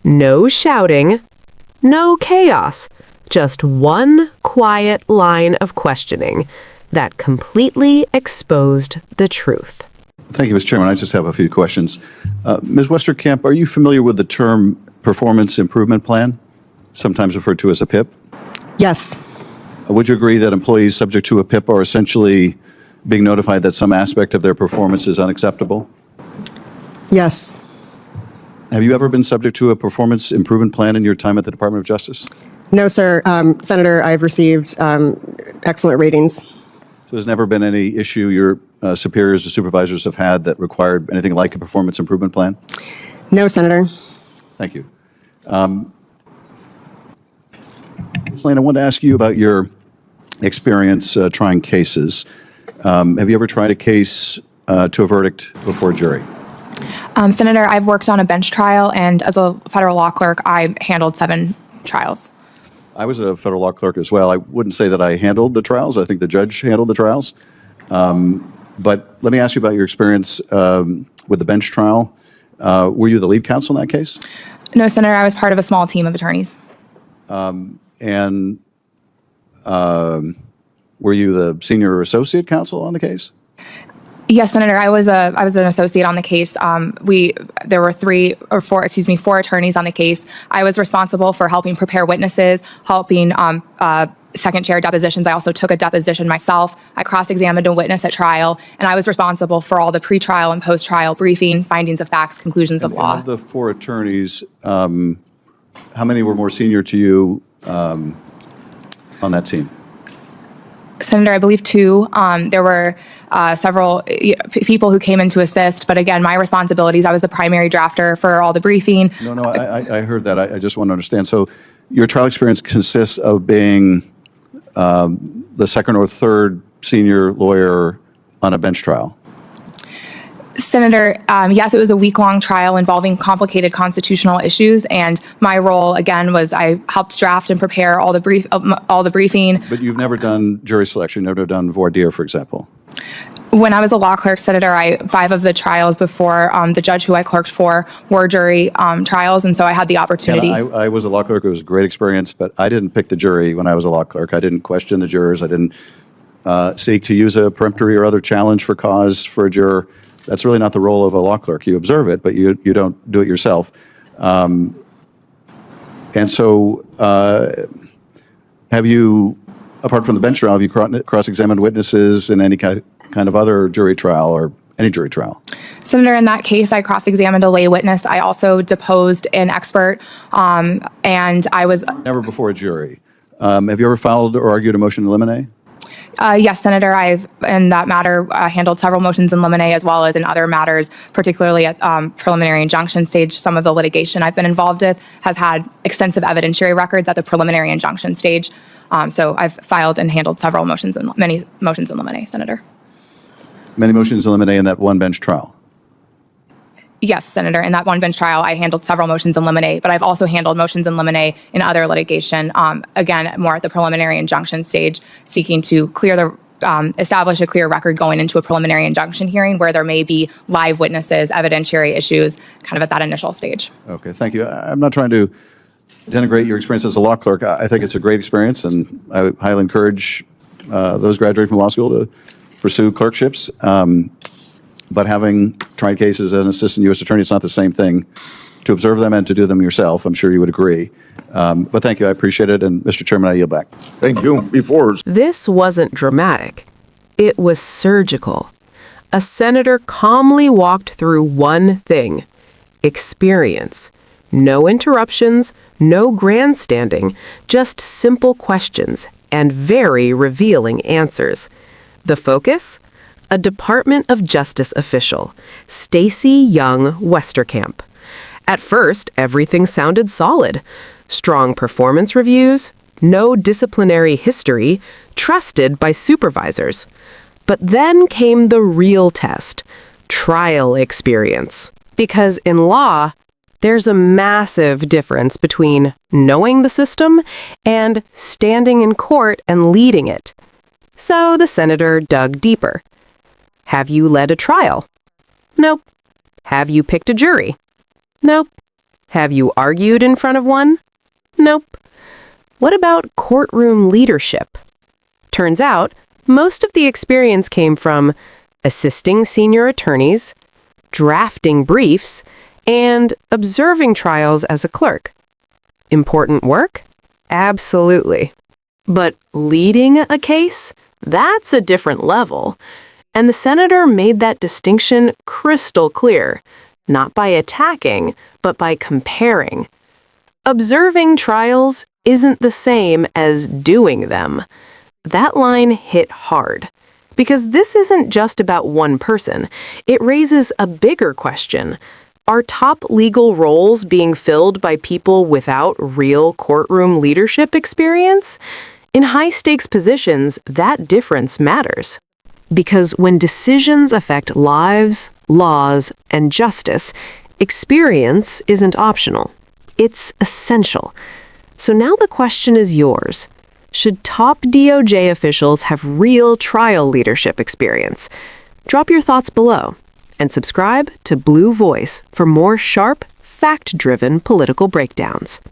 No shouting, no chaos, just one quiet line of questioning that completely exposed the truth. Thank you, Mr. Chairman. I just have a few questions. Ms. Westerkamp, are you familiar with the term Performance Improvement Plan, sometimes referred to as a PIP? Yes. Would you agree that employees subject to a PIP are essentially being notified that some aspect of their performance is unacceptable? Yes. Have you ever been subject to a performance improvement plan in your time at the Department of Justice? No, sir. Senator, I've received excellent ratings. So there's never been any issue your superiors or supervisors have had that required anything like a performance improvement plan? No, Senator. Thank you. Lane, I wanted to ask you about your experience trying cases. Have you ever tried a case to a verdict before a jury? Senator, I've worked on a bench trial, and as a federal law clerk, I handled 7 trials. I was a federal law clerk as well. I wouldn't say that I handled the trials. I think the judge handled the trials. But let me ask you about your experience with the bench trial. Were you the lead counsel in that case? No, Senator, I was part of a small team of attorneys. And were you the senior or associate counsel on the case? Yes, Senator, I was an associate on the case. There were 4 attorneys on the case. I was responsible for helping prepare witnesses, helping second chair depositions. I also took a deposition myself. I cross-examined a witness at trial, and I was responsible for all the pre-trial and post-trial briefing, findings of facts, conclusions of law. Of the 4 attorneys, how many were more senior to you on that team? Senator, I believe 2. There were several people who came in to assist, but again, my responsibilities, I was the primary drafter for all the briefing. No, I heard that. I just want to understand. So your trial experience consists of being the second or third senior lawyer on a bench trial? Senator, yes, it was a week-long trial involving complicated constitutional issues, and my role, again, was I helped draft and prepare all the briefing. But you've never done jury selection, never done voir dire, for example? When I was a law clerk, Senator, 5 of the trials before the judge who I clerked for were jury trials, and so I had the opportunity. And I was a law clerk. It was a great experience, but I didn't pick the jury when I was a law clerk. I didn't question the jurors. I didn't seek to use a peremptory or other challenge for cause for a juror. That's really not the role of a law clerk. You observe it, but you don't do it yourself. And so have you, apart from the bench trial, have you cross-examined witnesses in any kind of other jury trial or any jury trial? Senator, in that case, I cross-examined a lay witness. I also deposed an expert, and I was... Never before a jury. Have you ever filed or argued a motion to limine? Yes, Senator, I've, in that matter, handled several motions in limine as well as in other matters, particularly at preliminary injunction stage. Some of the litigation I've been involved with has had extensive evidentiary records at the preliminary injunction stage. So I've filed and handled several motions, many motions in limine, Senator. Many motions in limine in that one bench trial? Yes, Senator. In that one bench trial, I handled several motions in limine, but I've also handled motions in limine in other litigation, again, more at the preliminary injunction stage, seeking to establish a clear record going into a preliminary injunction hearing where there may be live witnesses, evidentiary issues, kind of at that initial stage. Okay, thank you. I'm not trying to denigrate your experience as a law clerk. I think it's a great experience, and I highly encourage those graduating from law school to pursue clerkships. But having tried cases as an assistant U.S. attorney, it's not the same thing to observe them and to do them yourself. I'm sure you would agree. But thank you. I appreciate it. And Mr. Chairman, I yield back. Thank you. This wasn't dramatic. It was surgical. A senator calmly walked through one thing: experience. No interruptions, no grandstanding, just simple questions and very revealing answers. The focus? A Department of Justice official, Stacey Young Westerkamp. At first, everything sounded solid. Strong performance reviews, no disciplinary history, trusted by supervisors. But then came the real test: trial experience. Because in law, there's a massive difference between knowing the system and standing in court and leading it. So the senator dug deeper. Have you led a trial? Nope. Have you picked a jury? Nope. Have you argued in front of one? Nope. What about courtroom leadership? Turns out, most of the experience came from assisting senior attorneys, drafting briefs, and observing trials as a clerk. Important work? Absolutely. But leading a case? That's a different level. And the senator made that distinction crystal clear, not by attacking, but by comparing. Observing trials isn't the same as doing them. That line hit hard. Because this isn't just about one person. It raises a bigger question. Are top legal roles being filled by people without real courtroom leadership experience? In high-stakes positions, that difference matters. Because when decisions affect lives, laws, and justice, experience isn't optional. It's essential. So now the question is yours. Should top DOJ officials have real trial leadership experience? Drop your thoughts below and subscribe to Blue Voice for more sharp, fact-driven political breakdowns.